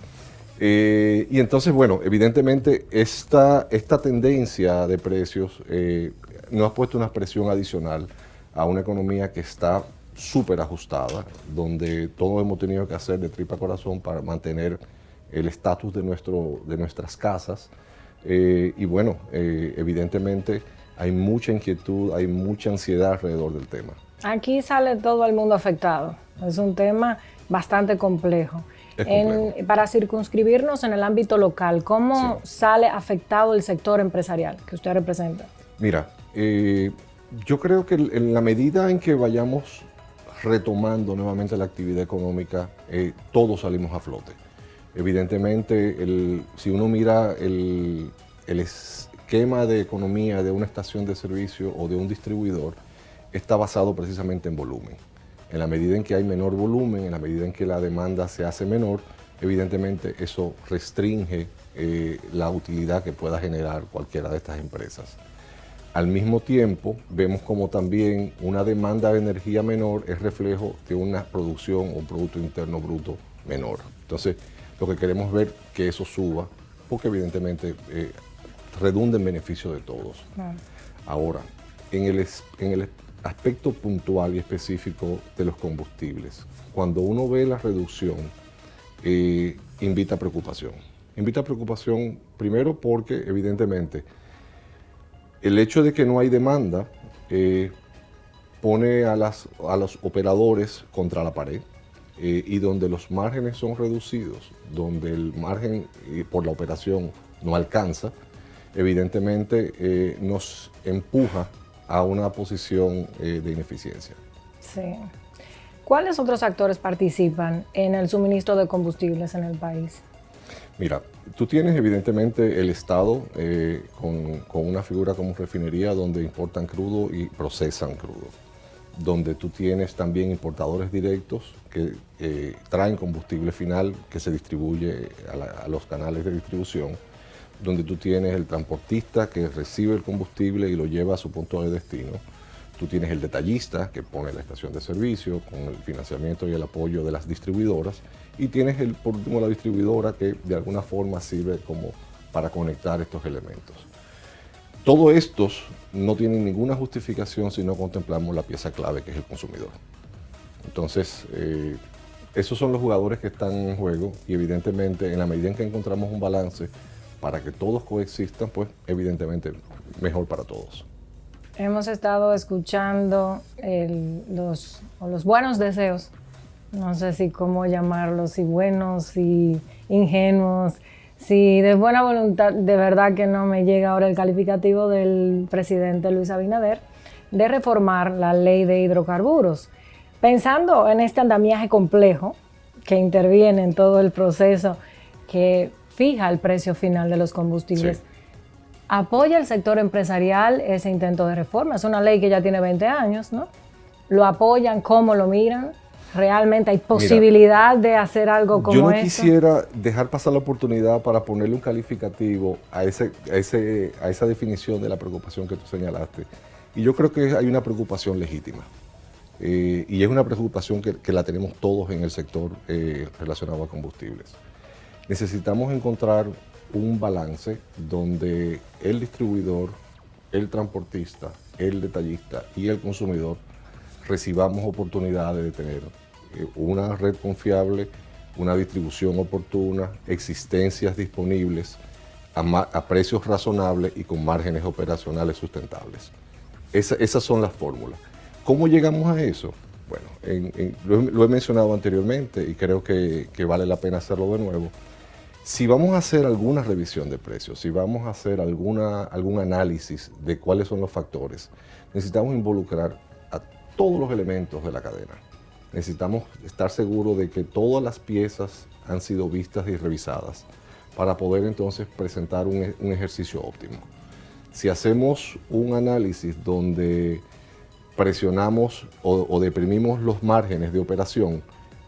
Y entonces, bueno, evidentemente esta tendencia de precios nos ha puesto una presión adicional a una economía que está súper ajustada, donde todos hemos tenido que hacer de tripa corazón para mantener el estatus de nuestras casas. Y bueno, evidentemente hay mucha inquietud, hay mucha ansiedad alrededor del tema. Aquí sale todo el mundo afectado. Es un tema bastante complejo. Para circunscribirnos en el ámbito local, ¿cómo sale afectado el sector empresarial que usted representa? Mira, yo creo que en la medida en que vayamos retomando nuevamente la actividad económica, todos salimos a flote. Evidentemente, si uno mira el esquema de economía de una estación de servicio o de un distribuidor, está basado precisamente en volumen. En la medida en que hay menor volumen, en la medida en que la demanda se hace menor, evidentemente eso restringe la utilidad que pueda generar cualquiera de estas empresas. Al mismo tiempo, vemos como también una demanda de energía menor es reflejo de una producción o un Producto Interno Bruto menor. Entonces, lo que queremos ver que eso suba, porque evidentemente redunda en beneficio de todos. Claro. Ahora, en el aspecto puntual y específico de los combustibles, cuando uno ve la reducción, invita a preocupación. Invita a preocupación primero porque evidentemente el hecho de que no hay demanda pone a los operadores contra la pared. Y donde los márgenes son reducidos, donde el margen por la operación no alcanza, evidentemente nos empuja a una posición de ineficiencia. Sí. ¿Cuáles otros actores participan en el suministro de combustibles en el país? Mira, tú tienes evidentemente el Estado con una figura como refinería donde importan crudo y procesan crudo, donde tú tienes también importadores directos que traen combustible final que se distribuye a los canales de distribución, donde tú tienes el transportista que recibe el combustible y lo lleva a su punto de destino, Tú tienes el detallista que pone la estación de servicio con el financiamiento y el apoyo de las distribuidoras, y tienes por último la distribuidora que de alguna forma sirve como para conectar estos elementos. Todos estos no tienen ninguna justificación si no contemplamos la pieza clave, que es el consumidor. Entonces, esos son los jugadores que están en juego, y evidentemente en la medida en que encontramos un balance para que todos coexistan, pues evidentemente mejor para todos. Hemos estado escuchando los buenos deseos, no sé si cómo llamarlos, si buenos, si ingenuos, si de buena voluntad. De verdad que no me llega ahora el calificativo del presidente Luis Abinader de reformar la ley de hidrocarburos. Pensando en este andamiaje complejo que interviene en todo el proceso que fija el precio final de los combustibles, Sí. ¿apoya el sector empresarial ese intento de reforma? Es una ley que ya tiene 20 años, ¿no? ¿Lo apoyan? ¿Cómo lo miran? ¿Realmente hay posibilidad de hacer algo como yo no esto? quisiera dejar pasar la oportunidad para ponerle un calificativo a esa definición de la preocupación que tú señalaste. Y yo creo que hay una preocupación legítima. Y es una preocupación que la tenemos todos en el sector relacionado a combustibles. Necesitamos encontrar un balance donde el distribuidor, el transportista, el detallista y el consumidor recibamos oportunidades de tener una red confiable, una distribución oportuna, existencias disponibles a precios razonables y con márgenes operacionales sustentables. Esas son las fórmulas. ¿Cómo llegamos a eso? Bueno, lo he mencionado anteriormente y creo que vale la pena hacerlo de nuevo. Si vamos a hacer alguna revisión de precios, si vamos a hacer algún análisis de cuáles son los factores, necesitamos involucrar a todos los elementos de la cadena. Necesitamos estar seguros de que todas las piezas han sido vistas y revisadas para poder entonces presentar un ejercicio óptimo. Si hacemos un análisis donde presionamos o deprimimos los márgenes de operación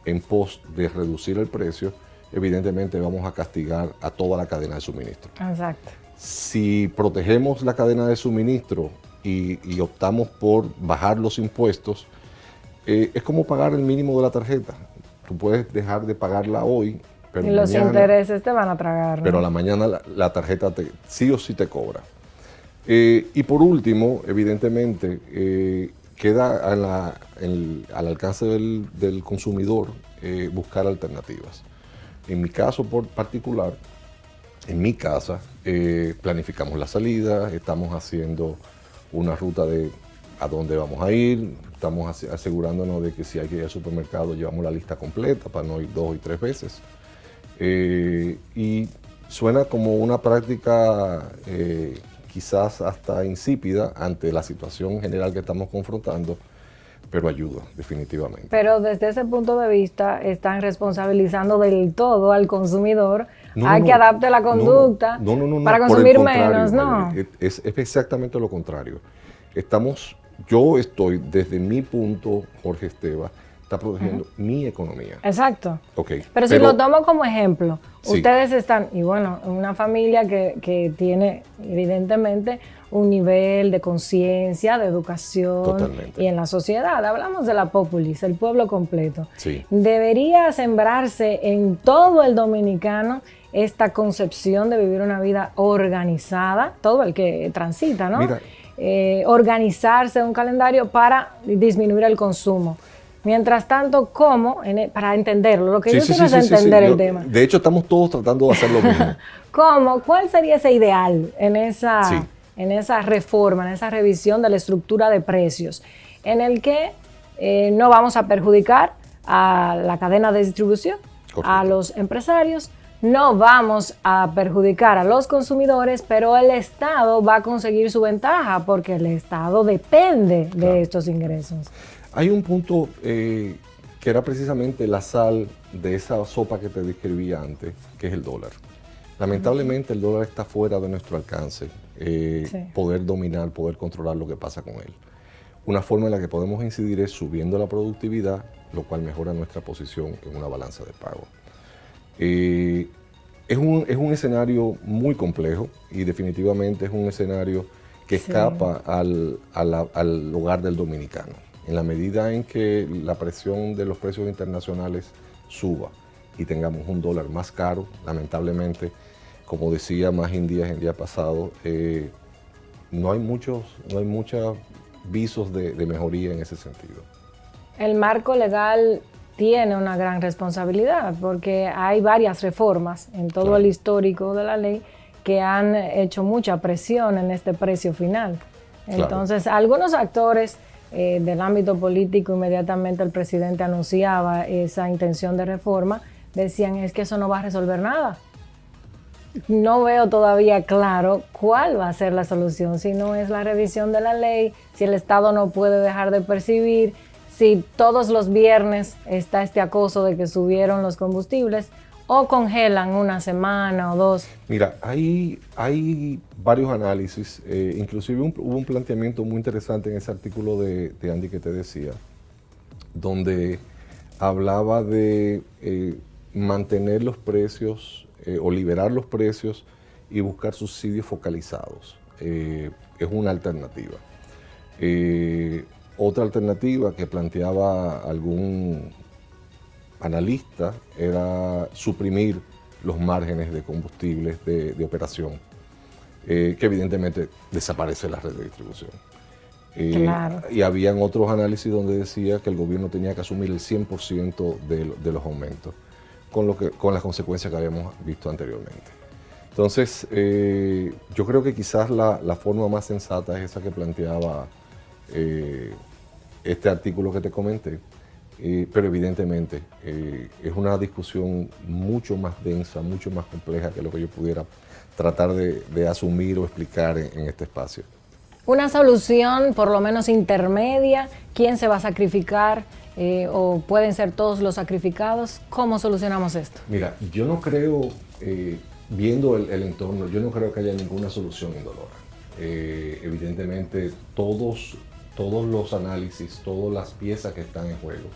en pos de reducir el precio, evidentemente vamos a castigar a toda la cadena de suministro. Exacto. Si protegemos la cadena de suministro y optamos por bajar los impuestos, es como pagar el mínimo de la tarjeta. Tú puedes dejar de pagarla hoy, pero Y los intereses te van a tragar, ¿no? Pero a la mañana la tarjeta sí o sí te cobra. Y por último, evidentemente, queda al alcance del consumidor buscar alternativas. En mi caso particular, en mi casa, planificamos la salida, estamos haciendo una ruta de a dónde vamos a ir, estamos asegurándonos de que si hay que ir al supermercado llevamos la lista completa para no ir 2 y 3 veces. Y suena como una práctica quizás hasta insípida ante la situación general que estamos confrontando, pero ayuda definitivamente. Pero desde ese punto de vista están responsabilizando del todo al consumidor que adapte la conducta para consumir menos, ¿no? Es exactamente lo contrario. Yo estoy desde mi punto, Jorge Esteva, está protegiendo mi economía. Exacto. Okay, pero si lo tomo como ejemplo, sí. Ustedes están, y bueno, una familia que tiene evidentemente un nivel de conciencia, de educación. Totalmente. Y en la sociedad, hablamos de la populis, el pueblo completo. Sí. Debería sembrarse en todo el dominicano esta concepción de vivir una vida organizada, todo el que transita, ¿no? Mira, organizarse un calendario para disminuir el consumo. Mientras tanto, ¿cómo? Para entenderlo, lo que yo quiero es entender el tema. De hecho, estamos todos tratando de hacer lo mismo. ¿Cómo? ¿Cuál sería ese ideal en esa reforma, en esa revisión de la estructura de precios, en el que no vamos a perjudicar a la cadena de distribución, correcto, a los empresarios, no vamos a perjudicar a los consumidores, pero el Estado va a conseguir su ventaja porque el Estado depende de estos ingresos? Hay un punto que era precisamente la sal de esa sopa que te describí antes, que es el dólar. Lamentablemente el dólar está fuera de nuestro alcance, poder dominar, poder controlar lo que pasa con él. Una forma en la que podemos incidir es subiendo la productividad, lo cual mejora nuestra posición en una balanza de pago. Es un escenario muy complejo y definitivamente es un escenario que Sí. escapa al hogar del dominicano. En la medida en que la presión de los precios internacionales suba y tengamos un dólar más caro, lamentablemente, como decía Magín Díaz el día pasado, no hay muchos visos de mejoría en ese sentido. El marco legal tiene una gran responsabilidad porque hay varias reformas en todo Claro. el histórico de la ley que han hecho mucha presión en este precio final. Claro. Entonces, algunos actores del ámbito político, inmediatamente el presidente anunciaba esa intención de reforma, decían es que eso no va a resolver nada. No veo todavía claro cuál va a ser la solución, si no es la revisión de la ley, si el Estado no puede dejar de percibir, si todos los viernes está este acoso de que subieron los combustibles o congelan una semana o dos. Mira, hay varios análisis, inclusive hubo un planteamiento muy interesante en ese artículo de Andy que te decía, donde hablaba de mantener los precios o liberar los precios y buscar subsidios focalizados. Es una alternativa. Otra alternativa que planteaba algún analista era suprimir los márgenes de combustibles de operación, que evidentemente desaparece la red de distribución. Claro. Y habían otros análisis donde decía que el gobierno tenía que asumir el 100% de los aumentos, con las consecuencias que habíamos visto anteriormente. Entonces, yo creo que quizás la forma más sensata es esa que planteaba este artículo que te comenté, pero evidentemente es una discusión mucho más densa, mucho más compleja que lo que yo pudiera tratar de asumir o explicar en este espacio. Una solución por lo menos intermedia, ¿quién se va a sacrificar? ¿O pueden ser todos los sacrificados? ¿Cómo solucionamos esto? Mira, yo no creo, viendo el entorno, yo no creo que haya ninguna solución indolora. Evidentemente, todos los análisis, todas las piezas que están en juego,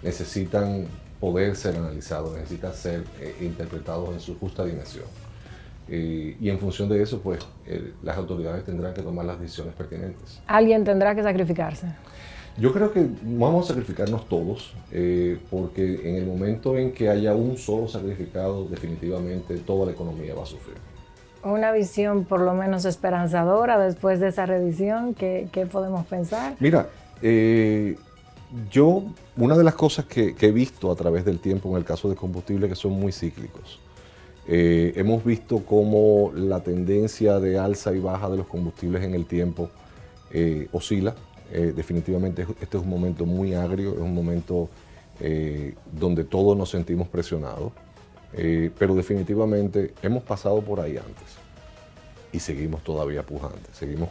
necesitan poder ser analizados, necesitan ser interpretados en su justa dimensión. Y en función de eso, pues, las autoridades tendrán que tomar las decisiones pertinentes. Alguien tendrá que sacrificarse. Yo creo que vamos a sacrificarnos todos, porque en el momento en que haya un solo sacrificado, definitivamente toda la economía va a sufrir. Una visión por lo menos esperanzadora después de esa revisión, ¿qué podemos pensar? Mira, una de las cosas que he visto a través del tiempo en el caso de combustibles que son muy cíclicos, hemos visto cómo la tendencia de alza y baja de los combustibles en el tiempo oscila. Definitivamente este es un momento muy agrio, es un momento donde todos nos sentimos presionados, pero definitivamente hemos pasado por ahí antes y seguimos todavía pujantes, seguimos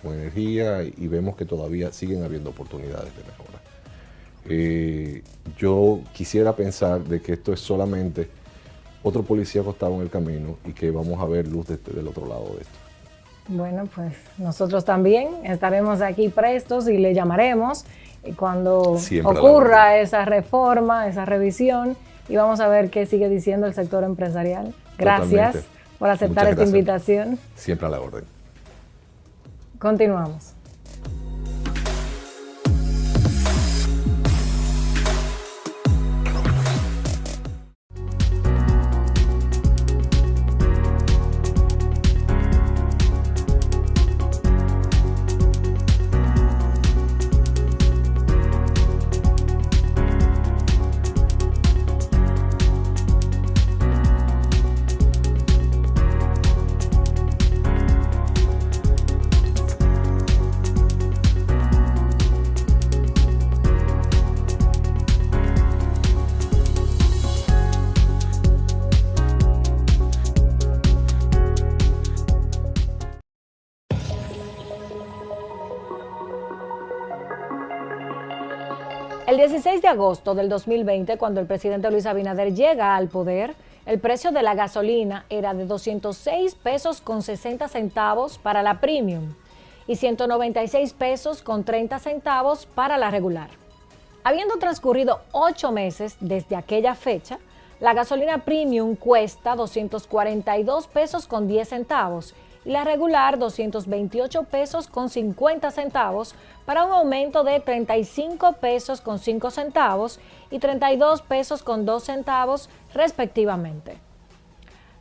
con energía y vemos que todavía siguen habiendo oportunidades de mejora. Yo quisiera pensar de que esto es solamente otro policía acostado en el camino y que vamos a ver luz del otro lado de esto. Bueno, pues nosotros también estaremos aquí prestos y le llamaremos cuando Siempre ocurra esa reforma, esa revisión, y vamos a ver qué sigue diciendo el sector empresarial. Gracias Totalmente. por aceptar Muchas esta gracias. invitación. Siempre a la orden. Continuamos. El 16 de agosto del 2020, cuando el presidente Luis Abinader llega al poder, el precio de la gasolina era de 206 pesos con 60 centavos para la premium y 196 pesos con 30 centavos para la regular. Habiendo transcurrido 8 meses desde aquella fecha, la gasolina premium cuesta 242 pesos con 10 centavos y la regular 228 pesos con 50 centavos para un aumento de 35 pesos con 5 centavos y 32 pesos con 2 centavos respectivamente.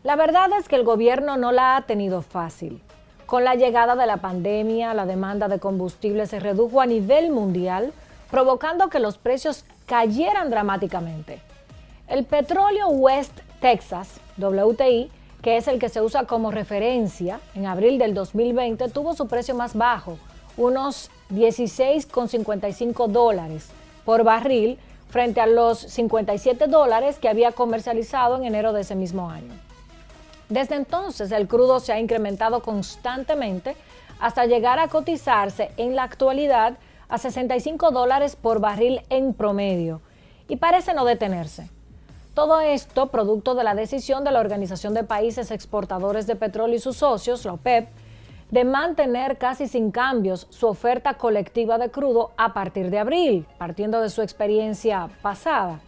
La verdad es que el gobierno no la ha tenido fácil. Con la llegada de la pandemia, la demanda de combustible se redujo a nivel mundial, provocando que los precios cayeran dramáticamente. El petróleo West Texas, WTI, que es el que se usa como referencia, en abril del 2020 tuvo su precio más bajo, unos $16,55 por barril, frente a los $57 que había comercializado en enero de ese mismo año. Desde entonces, el crudo se ha incrementado constantemente hasta llegar a cotizarse en la actualidad a $65 por barril en promedio, y parece no detenerse. Todo esto producto de la decisión de la Organización de Países Exportadores de Petróleo y sus socios, la OPEP, de mantener casi sin cambios su oferta colectiva de crudo a partir de abril, partiendo de su experiencia pasada.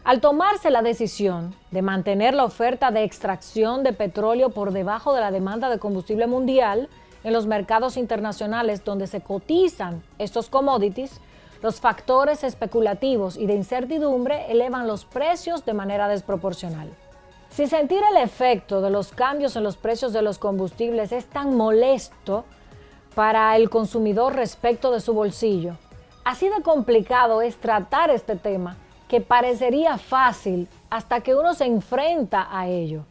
Al tomarse la decisión de mantener la oferta de extracción de petróleo por debajo de la demanda de combustible mundial en los mercados internacionales donde se cotizan estos commodities, los factores especulativos y de incertidumbre elevan los precios de manera desproporcional. Si sentir el efecto de los cambios en los precios de los combustibles es tan molesto para el consumidor respecto de su bolsillo, así de complicado es tratar este tema que parecería fácil hasta que uno se enfrenta a ello.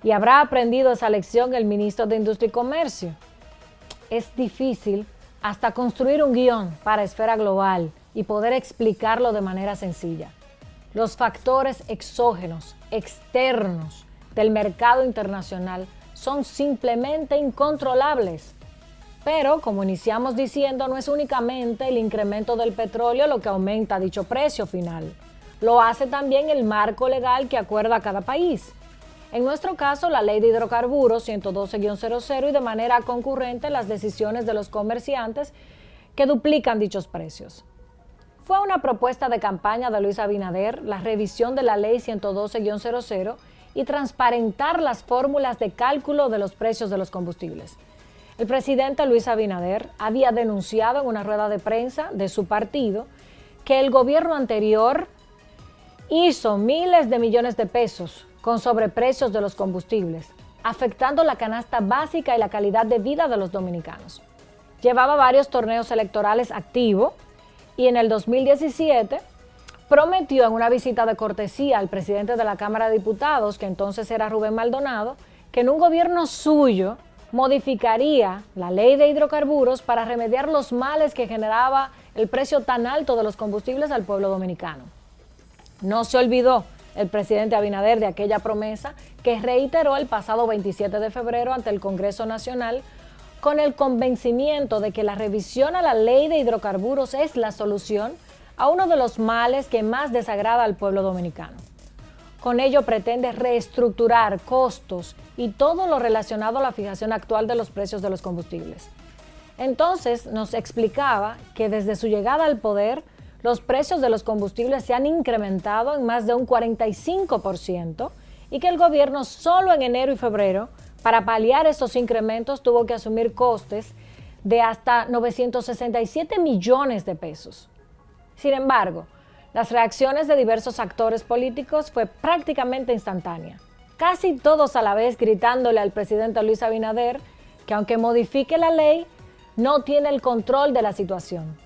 ¿Y habrá aprendido esa lección el ministro de Industria y Comercio? Es difícil hasta construir un guión para esfera global y poder explicarlo de manera sencilla. Los factores exógenos, externos del mercado internacional son simplemente incontrolables. Pero, como iniciamos diciendo, no es únicamente el incremento del petróleo lo que aumenta dicho precio final. Lo hace también el marco legal que acuerda cada país. En nuestro caso, la Ley de Hidrocarburos 112-00 y de manera concurrente las decisiones de los comerciantes que duplican dichos precios. Fue una propuesta de campaña de Luis Abinader la revisión de la Ley 112-00 y transparentar las fórmulas de cálculo de los precios de los combustibles. El presidente Luis Abinader había denunciado en una rueda de prensa de su partido que el gobierno anterior hizo miles de millones de pesos con sobreprecios de los combustibles, afectando la canasta básica y la calidad de vida de los dominicanos. Llevaba varios torneos electorales activos y en el 2017 prometió en una visita de cortesía al presidente de la Cámara de Diputados, que entonces era Rubén Maldonado, que en un gobierno suyo modificaría la ley de hidrocarburos para remediar los males que generaba el precio tan alto de los combustibles al pueblo dominicano. No se olvidó el presidente Abinader de aquella promesa que reiteró el pasado 27 de febrero ante el Congreso Nacional con el convencimiento de que la revisión a la ley de hidrocarburos es la solución a uno de los males que más desagrada al pueblo dominicano. Con ello pretende reestructurar costos y todo lo relacionado a la fijación actual de los precios de los combustibles. Entonces nos explicaba que desde su llegada al poder, los precios de los combustibles se han incrementado en más de un 45% y que el gobierno solo en enero y febrero, para paliar esos incrementos, tuvo que asumir costes de hasta 967 millones de pesos. Sin embargo, las reacciones de diversos actores políticos fue prácticamente instantánea. Casi todos a la vez gritándole al presidente Luis Abinader que aunque modifique la ley, no tiene el control de la situación.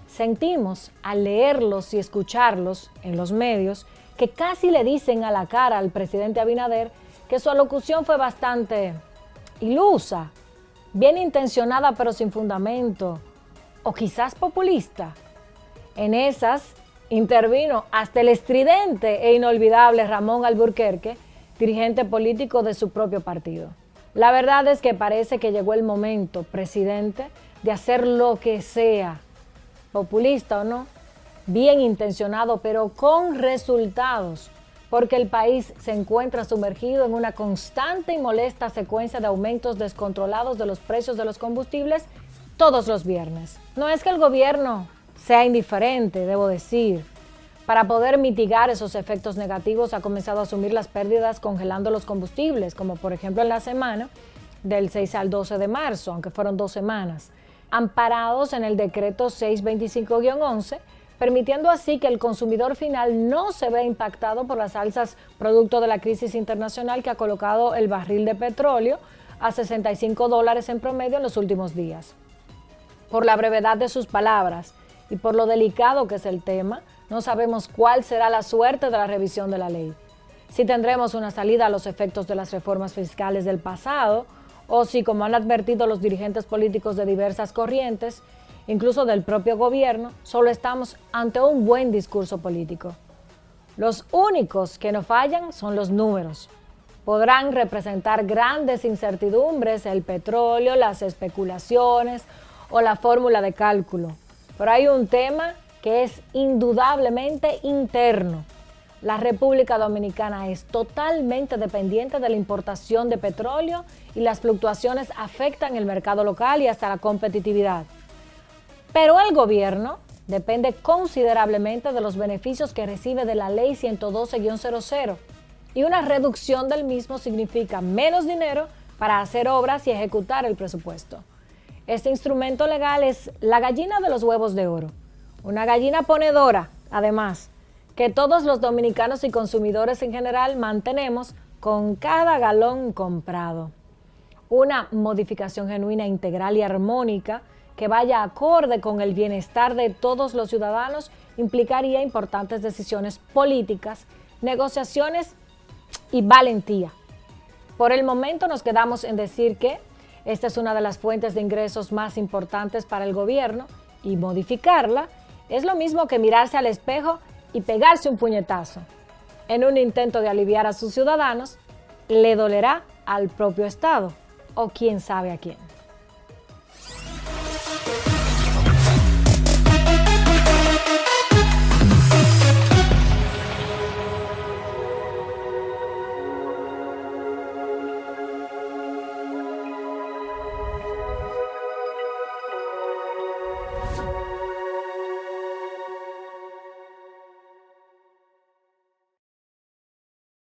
Sentimos, al leerlos y escucharlos en los medios, que casi le dicen a la cara al presidente Abinader que su alocución fue bastante ilusa, bien intencionada pero sin fundamento, o quizás populista. En esas intervino hasta el estridente e inolvidable Ramón Alburquerque, dirigente político de su propio partido. La verdad es que parece que llegó el momento, presidente, de hacer lo que sea, populista o no, bien intencionado, pero con resultados, porque el país se encuentra sumergido en una constante y molesta secuencia de aumentos descontrolados de los precios de los combustibles todos los viernes. No es que el gobierno sea indiferente, debo decir. Para poder mitigar esos efectos negativos ha comenzado a asumir las pérdidas congelando los combustibles, como por ejemplo en la semana del 6 al 12 de marzo, aunque fueron 2 semanas, amparados en el decreto 625-11, permitiendo así que el consumidor final no se vea impactado por las alzas producto de la crisis internacional que ha colocado el barril de petróleo a $65 en promedio en los últimos días. Por la brevedad de sus palabras y por lo delicado que es el tema, no sabemos cuál será la suerte de la revisión de la ley. Si tendremos una salida a los efectos de las reformas fiscales del pasado, o si, como han advertido los dirigentes políticos de diversas corrientes, incluso del propio gobierno, solo estamos ante un buen discurso político. Los únicos que no fallan son los números. Podrán representar grandes incertidumbres el petróleo, las especulaciones o la fórmula de cálculo. Pero hay un tema que es indudablemente interno. La República Dominicana es totalmente dependiente de la importación de petróleo y las fluctuaciones afectan el mercado local y hasta la competitividad. Pero el gobierno depende considerablemente de los beneficios que recibe de la Ley 112-00 y una reducción del mismo significa menos dinero para hacer obras y ejecutar el presupuesto. Este instrumento legal es la gallina de los huevos de oro, una gallina ponedora, además, que todos los dominicanos y consumidores en general mantenemos con cada galón comprado. Una modificación genuina, integral y armónica que vaya acorde con el bienestar de todos los ciudadanos implicaría importantes decisiones políticas, negociaciones y valentía. Por el momento nos quedamos en decir que esta es una de las fuentes de ingresos más importantes para el gobierno y modificarla es lo mismo que mirarse al espejo y pegarse un puñetazo. En un intento de aliviar a sus ciudadanos, le dolerá al propio Estado o quién sabe a quién.